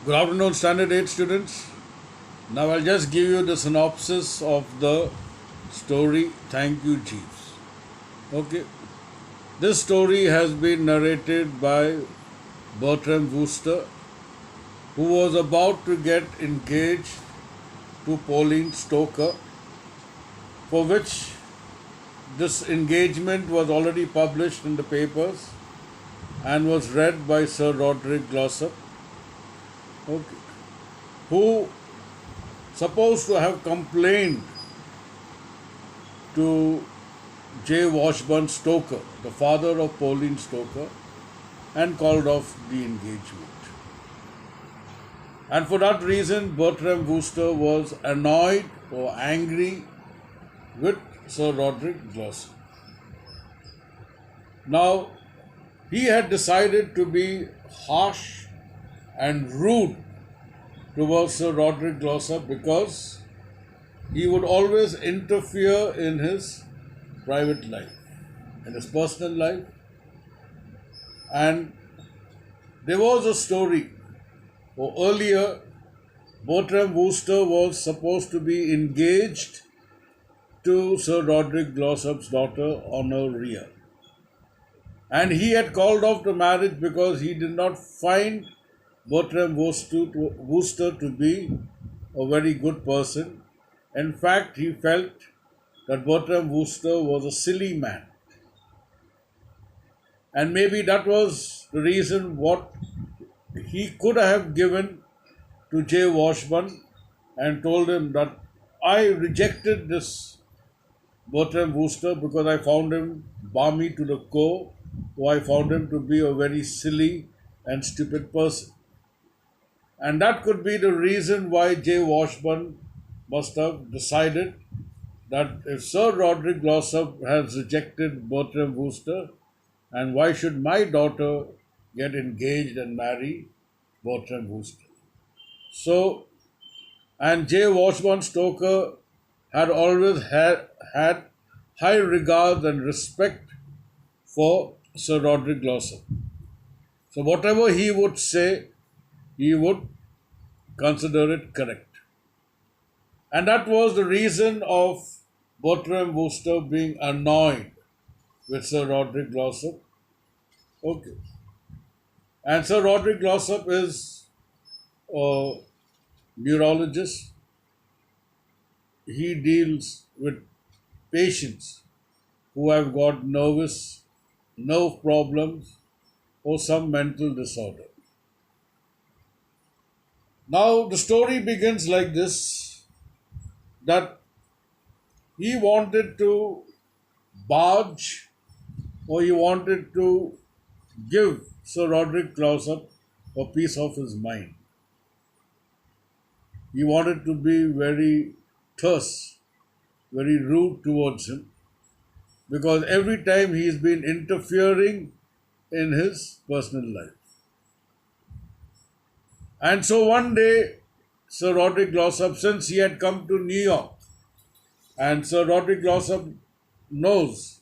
Good afternoon, Standard 8 students. Now I'll just give you the synopsis of the story Thank You, Jeeves. Okay. This story has been narrated by Bertram Wooster, who was about to get engaged to Pauline Stoker, for which this engagement was already published in the papers and was read by Sir Roderick Glossop, okay, who supposed to have complained to J. Washburn Stoker, the father of Pauline Stoker, and called off the engagement. And for that reason, Bertram Wooster was annoyed or angry with Sir Roderick Glossop. Now, he had decided to be harsh and rude towards Sir Roderick Glossop because he would always interfere in his private life, in his personal life. And there was a story, or earlier, Bertram Wooster was supposed to be engaged to Sir Roderick Glossop's daughter, Honoria. And he had called off the marriage because he did not find Bertram Wooster to be a very good person. In fact, he felt that Bertram Wooster was a silly man. And maybe that was the reason what he could have given to J. Washburn and told him that I rejected this Bertram Wooster because I found him balmy to the core, or I found him to be a very silly and stupid person. And that could be the reason why J. Washburn must have decided that if Sir Roderick Glossop has rejected Bertram Wooster, and why should my daughter get engaged and marry Bertram Wooster? So, and J. Washburn Stoker had always had high regard and respect for Sir Roderick Glossop. So, whatever he would say, he would consider it correct. And that was the reason of Bertram Wooster being annoyed with Sir Roderick Glossop. Okay. And Sir Roderick Glossop is a neurologist. He deals with patients who have got nerve problems, or some mental disorder. Now, the story begins like this, that he wanted to barge, or he wanted to give Sir Roderick Glossop a piece of his mind. He wanted to be very terse, very rude towards him, because every time he's been interfering in his personal life. And so one day, Sir Roderick Glossop, since he had come to New York, and Sir Roderick Glossop knows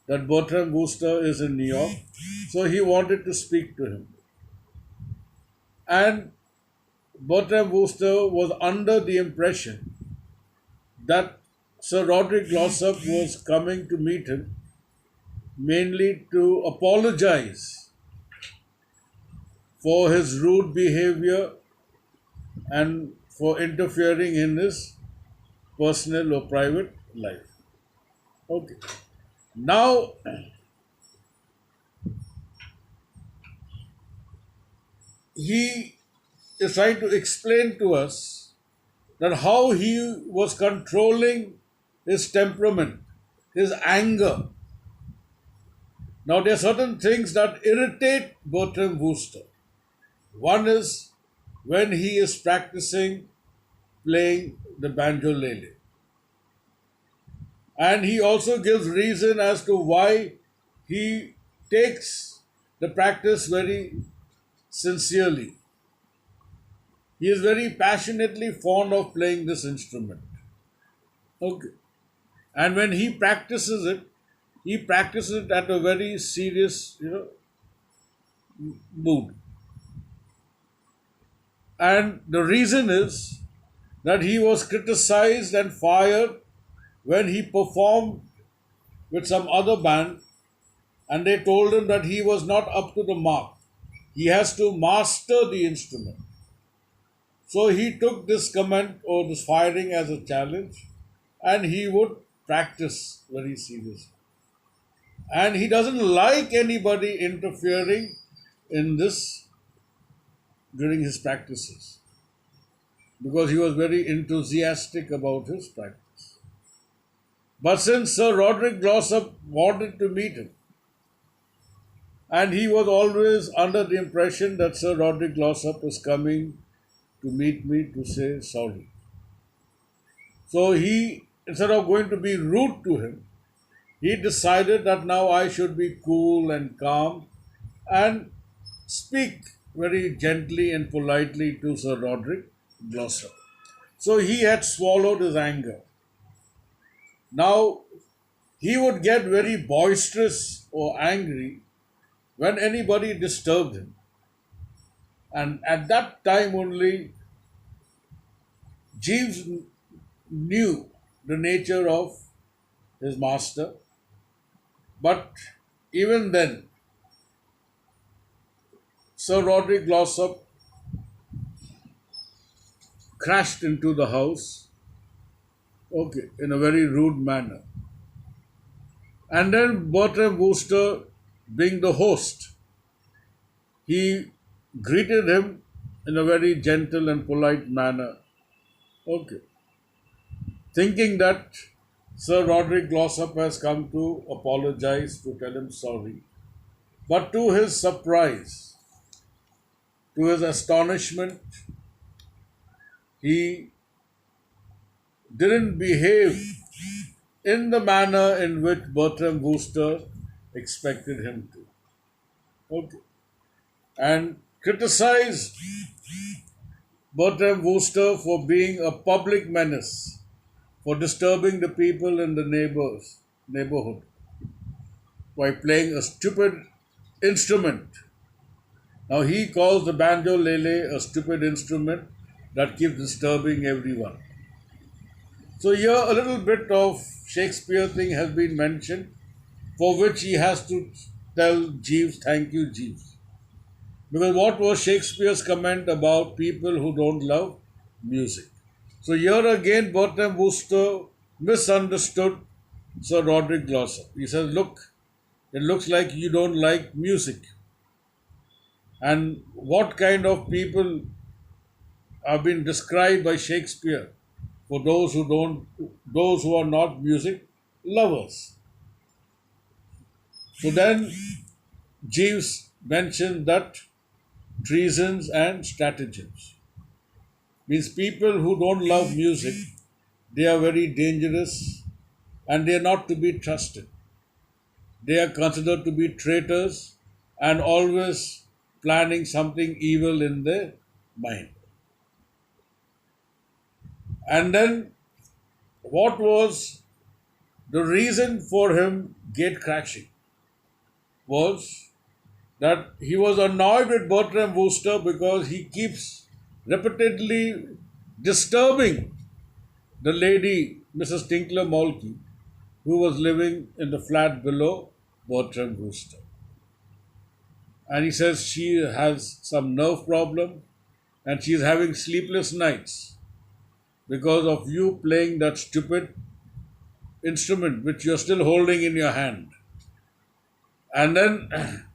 that Bertram Wooster is in New York, so he wanted to speak to him. And Bertram Wooster was under the impression that Sir Roderick Glossop was coming to meet him mainly to apologize for his rude behavior and for interfering in his personal or private life. Okay. Now, he is trying to explain to us that how he was controlling his temperament, his anger. Now, there are certain things that irritate Bertram Wooster. One is when he is practicing playing the banjolele. And he also gives reason as to why he takes the practice very sincerely. He is very passionately fond of playing this instrument. Okay. And when he practices it at a very serious, mood. And the reason is that he was criticized and fired when he performed with some other band, and they told him that he was not up to the mark. He has to master the instrument. So he took this comment or this firing as a challenge, and he would practice very seriously. And he doesn't like anybody interfering in this during his practices because he was very enthusiastic about his practice. But since Sir Roderick Glossop wanted to meet him, and he was always under the impression that Sir Roderick Glossop is coming to meet me to say sorry. So he, instead of going to be rude to him, he decided that now I should be cool and calm and speak very gently and politely to Sir Roderick Glossop. So he had swallowed his anger. Now he would get very boisterous or angry when anybody disturbed him. And at that time only, Jeeves knew the nature of his master. But even then, Sir Roderick Glossop crashed into the house, okay, in a very rude manner. And then Bertram Wooster, being the host, he greeted him in a very gentle and polite manner. Okay. Thinking that Sir Roderick Glossop has come to apologize, to tell him sorry. But to his surprise, to his astonishment, he didn't behave in the manner in which Bertram Wooster expected him to. Okay. And criticized Bertram Wooster for being a public menace, for disturbing the people in the neighborhood by playing a stupid instrument. Now he calls the banjo lele a stupid instrument that keeps disturbing everyone. So here a little bit of Shakespeare thing has been mentioned, for which he has to tell Jeeves, thank you, Jeeves. Because what was Shakespeare's comment about people who don't love music? So here again, Bertram Wooster misunderstood Sir Roderick Glossop. He says, look, it looks like you don't like music. And what kind of people have been described by Shakespeare for those who are not music lovers. So then Jeeves mentioned that treasons and stratagems means people who don't love music, they are very dangerous and they are not to be trusted. They are considered to be traitors and always planning something evil in their mind. And then, what was the reason for him gate crashing? Was that he was annoyed with Bertram Wooster because he keeps repeatedly disturbing the lady, Mrs. Tinkler Molke, who was living in the flat below Bertram Wooster. And he says she has some nerve problem and she is having sleepless nights because of you playing that stupid instrument which you're still holding in your hand. And then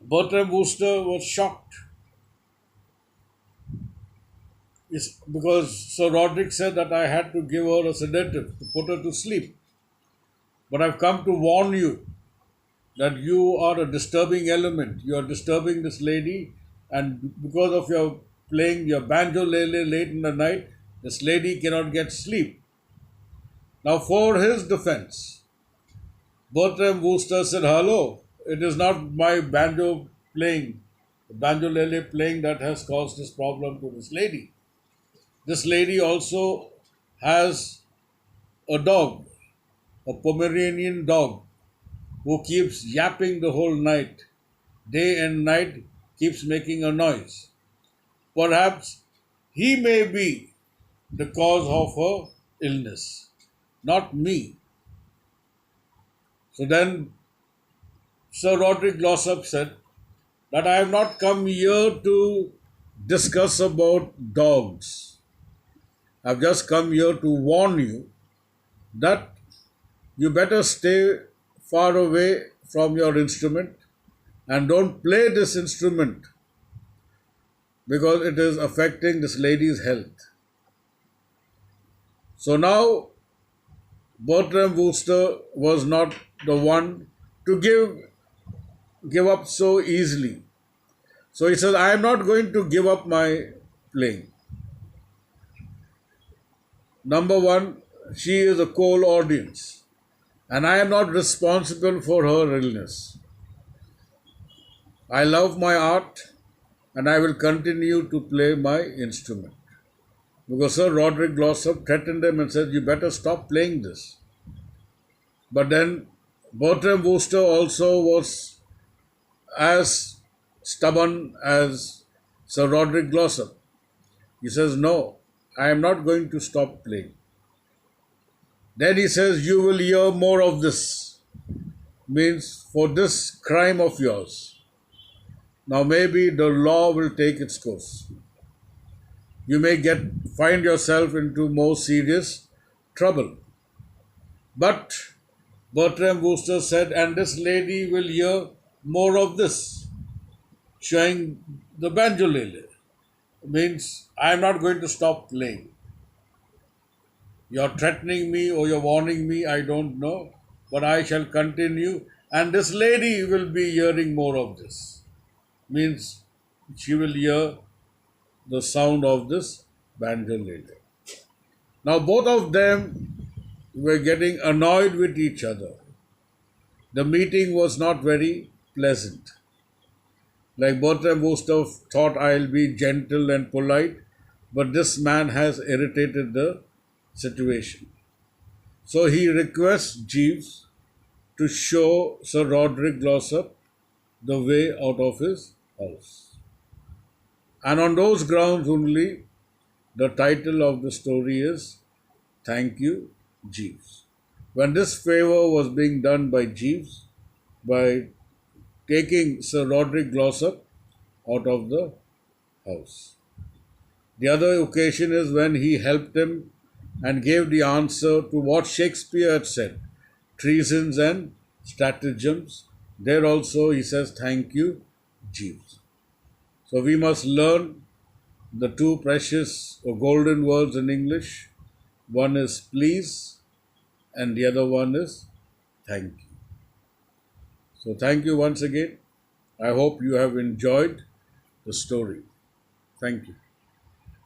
Bertram Wooster was shocked. It's because Sir Roderick said that I had to give her a sedative to put her to sleep. But I've come to warn you that you are a disturbing element. You are disturbing this lady, and because of your playing your banjo lele late in the night, this lady cannot get sleep. Now, for his defense, Bertram Wooster said, hello, it is not my banjo playing, the banjo lele playing that has caused this problem to this lady. This lady also has a dog, a Pomeranian dog, who keeps yapping the whole night, day and night, keeps making a noise. perhaps he may be the cause of her illness, not me. So then Sir Roderick Glossop said that I have not come here to discuss about dogs. I've just come here to warn you that you better stay far away from your instrument and don't play this instrument because it is affecting this lady's health. So now Bertram Wooster was not the one to give up so easily. So he says, I am not going to give up my playing. Number one, she is a cold audience, and I am not responsible for her illness. I love my art, and I will continue to play my instrument. Because Sir Roderick Glossop threatened him and said, you better stop playing this. But then Bertram Wooster also was as stubborn as Sir Roderick Glossop. He says, no, I am not going to stop playing. Then he says, you will hear more of this. Means for this crime of yours. Now maybe the law will take its course. You may find yourself into more serious trouble. But Bertram Wooster said, and this lady will hear more of this, showing the banjolele. Means I am not going to stop playing. You're threatening me or you're warning me, I don't know, but I shall continue. And this lady will be hearing more of this. Means she will hear the sound of this banjolele. Now both of them were getting annoyed with each other. The meeting was not very pleasant. Like Bertram Wooster thought I'll be gentle and polite, but this man has irritated the situation. So he requests Jeeves to show Sir Roderick Glossop the way out of his house. And on those grounds only, the title of the story is Thank You, Jeeves. When this favor was being done by Jeeves, by taking Sir Roderick Glossop out of the house. The other occasion is when he helped him and gave the answer to what Shakespeare had said, treasons and stratagems. There also he says, Thank you, Jeeves. So we must learn the two precious or golden words in English. One is please and the other one is thank you. So thank you once again. I hope you have enjoyed the story. Thank you.